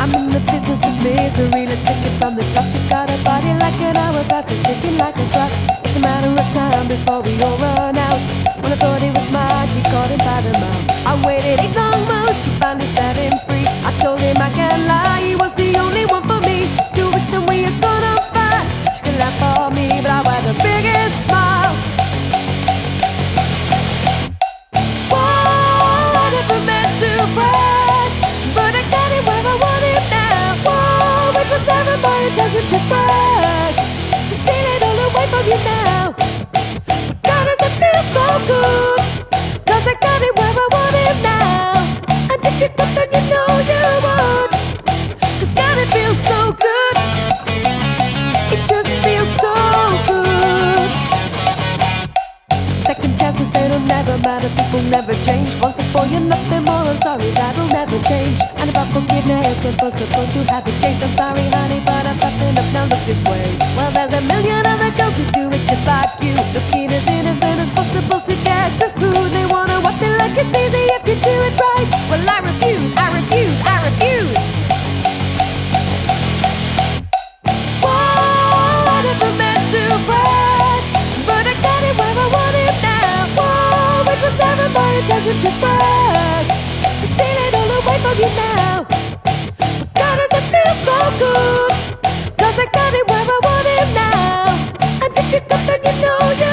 I'm in the business of misery, let's take it from the top. She's got a body like an hourglass, it's ticking like a clock. It's a matter of time before we all run out. When I thought it was mine, she caught him by the mouth. I waited 8 long months, she finally set him free. I told him I can't lie, he was the only one for me. 2 weeks and we are gonna fight. She can laugh for me, but I wear the biggest smile. Whoa, I never meant to brag, but I got it where I want it now. Whoa, it was never my intention to brag, to steal it all away from you now. But God, does it feel so good, 'cause I got it where I want it now. And if you could, then you know you would, 'cause God, it feels so good. It just feels so good. Second chances, they don't never matter. People never change. Once a boy and nothing more. I'm sorry, that'll never change. And about forgiveness, we're both supposed to have exchanged. I'm sorry, honey, but I'm passing up now. Look this way. Well, there's a million other girls who do it just like you, looking as innocent as possible to get to who they wanna. What they like, it's easy if you do it right. Well, I refuse, I refuse, I refuse. Whoa, I never meant to brag, but I got it where I want it now. Whoa, it was never my intention to brag, to steal it all away from you now. But God, does it feel so good, 'cause I got it where I want it now. And if you could, then you know you